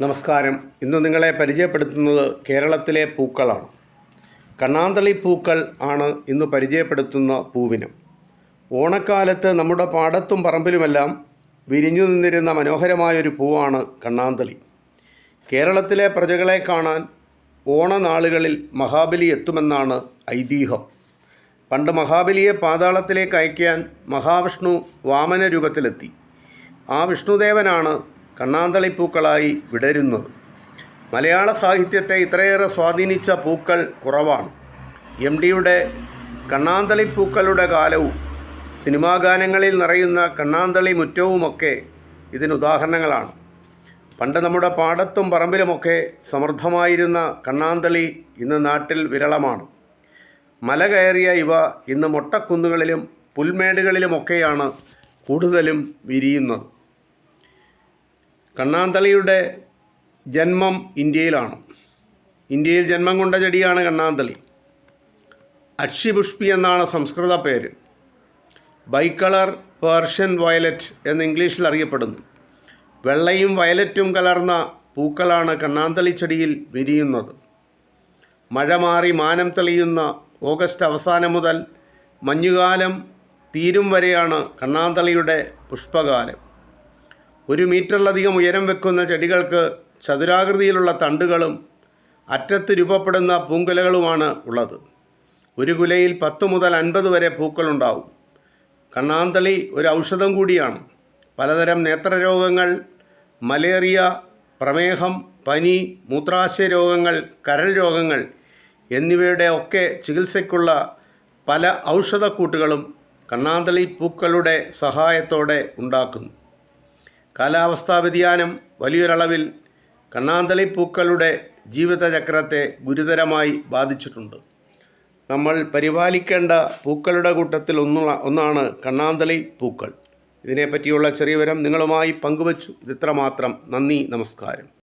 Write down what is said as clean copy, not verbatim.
നമസ്കാരം. ഇന്ന് നിങ്ങളെ പരിചയപ്പെടുത്തുന്നത് കേരളത്തിലെ പൂക്കളാണ്. കണ്ണാന്തളി പൂക്കൾ ആണ് ഇന്ന് പരിചയപ്പെടുത്തുന്ന പൂവിനം. ഓണക്കാലത്ത് നമ്മുടെ പാടത്തും പറമ്പിലുമെല്ലാം വിരിഞ്ഞു നിന്നിരുന്ന മനോഹരമായൊരു പൂവാണ് കണ്ണാന്തളി. കേരളത്തിലെ പ്രജകളെ കാണാൻ ഓണനാളുകളിൽ മഹാബലി എത്തുമെന്നാണ് ഐതിഹ്യം. പണ്ട് മഹാബലിയെ പാതാളത്തിലേക്ക് അയക്കാൻ മഹാവിഷ്ണു വാമന രൂപത്തിലെത്തി. ആ വിഷ്ണുദേവനാണ് കണ്ണാന്തളിപ്പൂക്കളായി വിടരുന്നത്. മലയാള സാഹിത്യത്തെ ഇത്രയേറെ സ്വാധീനിച്ച പൂക്കൾ കുറവാണ്. എം.ടിയുടെ കണ്ണാന്തളിപ്പൂക്കളുടെ കാലവും സിനിമാ ഗാനങ്ങളിൽ നിറയുന്ന കണ്ണാന്തളി മുറ്റവുമൊക്കെ ഇതിനുദാഹരണങ്ങളാണ്. പണ്ട് നമ്മുടെ പാടത്തും പറമ്പിലുമൊക്കെ സമൃദ്ധമായിരുന്ന കണ്ണാന്തളി ഇന്ന് നാട്ടിൽ വിരളമാണ്. മല കയറിയ ഇവ ഇന്ന് മൊട്ടക്കുന്നുകളിലും പുൽമേടുകളിലുമൊക്കെയാണ് കൂടുതലും വിരിയുന്നത്. കണ്ണാന്തളിയുടെ ജന്മം ഇന്ത്യയിലാണ്. ഇന്ത്യയിൽ ജന്മം കൊണ്ട ചെടിയാണ് കണ്ണാന്തളി. അക്ഷിപുഷ്പി എന്നാണ് സംസ്കൃത പേര്. ബൈകളർ പേർഷ്യൻ വയലറ്റ് എന്ന് ഇംഗ്ലീഷിൽ അറിയപ്പെടുന്നു. വെള്ളയും വയലറ്റും കലർന്ന പൂക്കളാണ് കണ്ണാന്തളി ചെടിയിൽ വിരിയുന്നത്. മഴ മാറി മാനം തെളിയുന്ന ഓഗസ്റ്റ് അവസാനം മുതൽ മഞ്ഞുകാലം തീരും വരെയാണ് കണ്ണാന്തളിയുടെ പുഷ്പകാലം. 1 മീറ്ററിലധികം ഉയരം വെക്കുന്ന ചെടികൾക്ക് ചതുരാകൃതിയിലുള്ള തണ്ടുകളും അറ്റത്ത് രൂപപ്പെടുന്ന പൂങ്കുലകളുമാണ് ഉള്ളത്. ഒരു കുലയിൽ 10 മുതൽ 50 വരെ പൂക്കളുണ്ടാവും. കണ്ണാന്തളി ഒരു ഔഷധം കൂടിയാണ്. പലതരം നേത്രരോഗങ്ങൾ, മലേറിയ, പ്രമേഹം, പനി, മൂത്രാശയ രോഗങ്ങൾ, കരൾ രോഗങ്ങൾ എന്നിവയുടെ ഒക്കെ ചികിത്സയ്ക്കുള്ള പല ഔഷധക്കൂട്ടുകളും കണ്ണാന്തളി പൂക്കളുടെ സഹായത്തോടെ ഉണ്ടാക്കുന്നു. കാലാവസ്ഥാ വ്യതിയാനം വലിയൊരളവിൽ കണ്ണാന്തളി പൂക്കളുടെ ജീവിതചക്രത്തെ ഗുരുതരമായി ബാധിച്ചിട്ടുണ്ട്. നമ്മൾ പരിപാലിക്കേണ്ട പൂക്കളുടെ കൂട്ടത്തിൽ ഒന്നാണ് കണ്ണാന്തളി പൂക്കൾ. ഇതിനെപ്പറ്റിയുള്ള ചെറിയ വിവരം നിങ്ങളുമായി പങ്കുവച്ചു. ഇതിത്ര മാത്രം. നന്ദി, നമസ്കാരം.